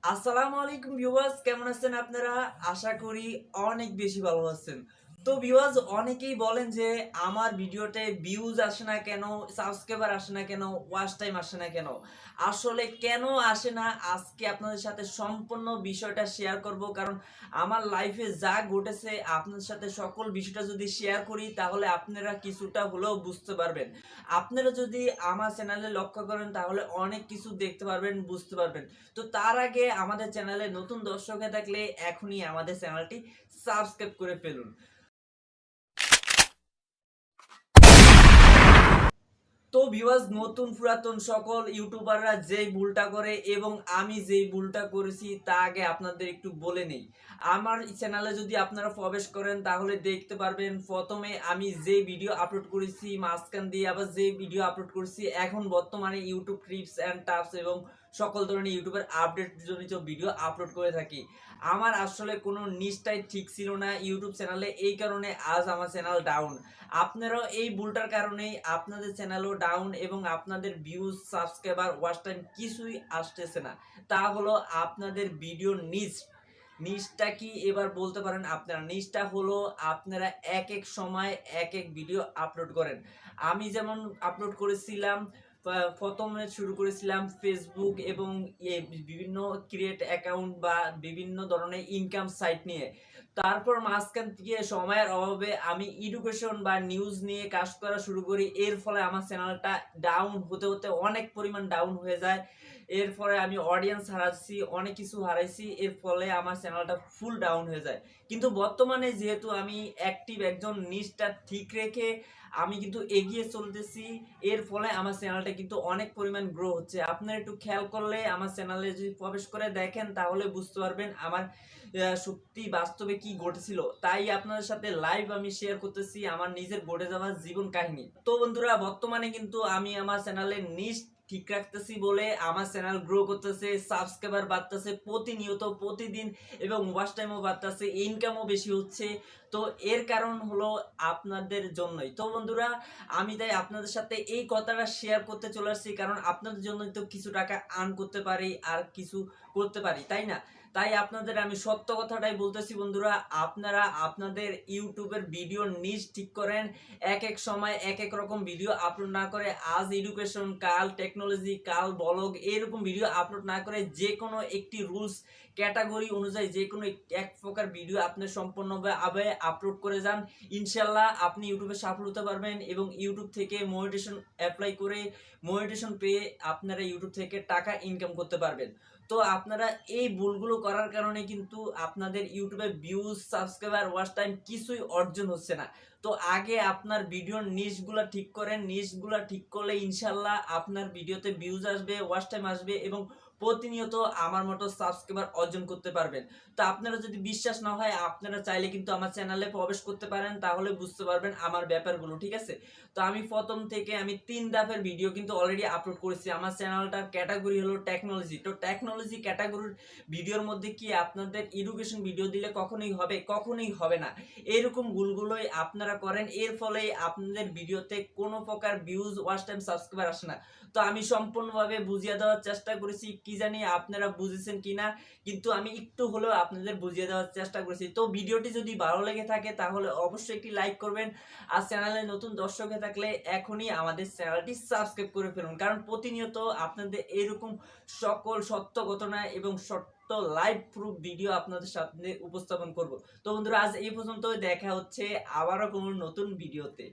আসসালামু আলাইকুম ভিউয়ার্স, কেমন আছেন আপনারা? আশা করি অনেক বেশি ভালো আছেন। তো ভিউয়ার্স, অনেকেই বলেন যে আমার ভিডিওতে ভিউজ আসে না কেন, সাবস্ক্রাইবার আসে না কেন, ওয়াচ টাইম আসে না কেন। আসলে কেন আসে না আজকে আপনাদের সাথে সম্পূর্ণ বিষয়টা শেয়ার করব। কারণ আমার লাইফে যা ঘটেছে আপনাদের সাথে সকল বিষয়টা যদি শেয়ার করি তাহলে আপনারা কিছুটা হলেও বুঝতে পারবেন। আপনারা যদি আমার চ্যানেলে লক্ষ্য করেন তাহলে অনেক কিছু দেখতে পারবেন, বুঝতে পারবেন। তো তার আগে আমাদের চ্যানেলে নতুন দর্শক হয়ে থাকলে এখনই আমাদের চ্যানেলটি সাবস্ক্রাইব করে ফেলুন। তো ভিউয়ার্স, নতুন পুরাতন সকল ইউটিউবাররা যেই ভুলটা করে এবং আমি যেই ভুলটা করেছি তা আগে আপনাদের একটু বলে নেই। আমার চ্যানেলে যদি আপনারা প্রবেশ করেন তাহলে দেখতে পারবেন প্রথমে আমি যে ভিডিও আপলোড করেছি, মাঝখান দিয়ে আবার যে ভিডিও আপলোড করেছি, এখন বর্তমানে ইউটিউব টিপস অ্যান্ড টাপস এবং সকল ধরনের ইউটিউবের আপডেট জনিত ভিডিও আপলোড করে থাকি। আমার আসলে কোনো নিচটাই ঠিক ছিল না ইউটিউব চ্যানেলে, এই কারণে আজ আমার চ্যানেল ডাউন। আপনারাও এই ভুলটার কারণেই আপনাদের চ্যানেলও ডাউন এবং আপনাদের ভিউজ, সাবস্ক্রাইবার, ওয়াচ টাইম কিছুই আসতেছে না। তা হলো আপনাদের ভিডিওর নিচটা কি এবার বলতে পারেন আপনারা? নিচটা হলো আপনারা এক এক সময় এক এক ভিডিও আপলোড করেন। আমি যেমন আপলোড করেছিলাম, প্রথমে শুরু করেছিলাম ফেসবুক এবং বিভিন্ন ক্রিয়েট অ্যাকাউন্ট বা বিভিন্ন ধরনের ইনকাম সাইট নিয়ে। তারপর মাঝখান থেকে সময়ের অভাবে আমি এডুকেশন বা নিউজ নিয়ে কাজ করা শুরু করি। এর ফলে আমার চ্যানেলটা ডাউন হতে হতে অনেক পরিমাণ ডাউন হয়ে যায়। এর ফলে আমি অডিয়েন্স হারাচ্ছি, অনেক কিছু হারাইছি। এর ফলে আমার চ্যানেলটা ফুল ডাউন হয়ে যায়। কিন্তু বর্তমানে যেহেতু আমি অ্যাক্টিভ, একজন নিচটা ঠিক রেখে আমি কিন্তু এগিয়ে চলতেছি। এর ফলে আমার চ্যানেলটা কিন্তু অনেক পরিমাণ গ্রো হচ্ছে। আপনারা একটু খেয়াল করলে আমার চ্যানেলে যদি প্রবেশ করে দেখেন তাহলে বুঝতে পারবেন আমার সত্যি বাস্তবে কি ঘটেছিল। তাই আপনাদের সাথে লাইভ আমি শেয়ার করতেছি আমার নিজের ঘটে যাওয়া জীবন কাহিনী। তো বন্ধুরা, বর্তমানে কিন্তু আমি আমার চ্যানেলের নিচ ঠিক রাখতেছি বলে আমার চ্যানেল গ্রো করতেছে, সাবস্ক্রাইবার বাড়তেছে প্রতিনিয়ত, প্রতিদিন এবং ওয়াচ টাইমও বাড়তেছে, ইনকামও বেশি হচ্ছে। তো এর কারণ হলো আপনাদের জন্যই। তো বন্ধুরা, আমি তাই আপনাদের সাথে এই কথাটা শেয়ার করতে চলে আসছি, কারণ আপনাদের জন্যই তো কিছু টাকা আর্ন করতে পারি আর কিছু করতে পারি, তাই না? তাই আপনাদের আমি সত্য কথাটাই বলতেছি বন্ধুরা, আপনারা আপনাদের ইউটিউবের ভিডিও নিচ ঠিক করেন। এক এক সময় এক এক রকম ভিডিও আপলোড না করে, আজ এডুকেশন, কাল টেকনোলজি, কাল ব্লগ, এরকম ভিডিও আপলোড না করে যে কোনো একটি রুলস ক্যাটাগরি অনুযায়ী যে কোনো এক প্রকার ভিডিও আপনি সম্পূর্ণভাবে আপলোড করে যান। ইনশাল্লাহ আপনি ইউটিউবে সফল হতে পারবেন এবং ইউটিউব থেকে মনিটাইজেশন অ্যাপ্লাই করে মনিটাইজেশন পেয়ে আপনারা ইউটিউব থেকে টাকা ইনকাম করতে পারবেন। তো আপনারা এই ভুলগুলো করার কারণে কিন্তু আপনাদের ইউটিউবে ভিউজ, সাবস্ক্রাইবার, ওয়াচ টাইম কিছুই অর্জন হচ্ছে না। তো আগে আপনার ভিডিওর নিশগুলা ঠিক করেন। নিশগুলা ঠিক করলে ইনশাল্লাহ আপনার ভিডিওতে ভিউজ আসবে, ওয়াচ টাইম আসবে এবং প্রতিনিয়ত আমার মতো সাবস্ক্রাইবার অর্জন করতে পারবেন। তো আপনারা যদি বিশ্বাস না হয় আপনারা চাইলে কিন্তু আমার চ্যানেলে প্রবেশ করতে পারেন, তাহলে বুঝতে পারবেন আমার ব্যাপারগুলো, ঠিক আছে? তো আমি প্রথম থেকে আমি ৩ ধাপের ভিডিও কিন্তু অলরেডি আপলোড করেছি। আমার চ্যানেলটার ক্যাটাগরি হলো টেকনোলজি। তো টেকনোলজি ক্যাটাগরির ভিডিওর মধ্যে কি আপনাদের এডুকেশন ভিডিও দিলে কখনোই হবে? কখনোই হবে না। এরকম ভুলগুলোই আপনারা করেন। এর ফলে আপনাদের ভিডিওতে কোনো প্রকার ভিউজ, ওয়াচ টাইম, সাবস্ক্রাইবার আসে না। তো আমি সম্পূর্ণভাবে বুঝিয়ে দেওয়ার চেষ্টা করেছি। কি জানি আপনারা বুঝেছেন কিনা, কিন্তু আমি একটু হলেও আপনাদের বুঝিয়ে দেওয়ার চেষ্টা করেছি। তো ভিডিওটি যদি ভালো লেগে থাকে তাহলে অবশ্যই একটি লাইক করবেন। আর চ্যানেলে নতুন দর্শক হয়ে থাকলে এখনই আমাদের চ্যানেলটি সাবস্ক্রাইব করে ফেলুন, কারণ প্রতিনিয়ত আপনাদের এরকম সকল সত্য ঘটনা এবং সত্য লাইভ প্রুফ ভিডিও আপনাদের সামনে উপস্থাপন করব। তো বন্ধুরা, আজ এই পর্যন্ত। দেখা হচ্ছে আবারও কোনো নতুন ভিডিওতে।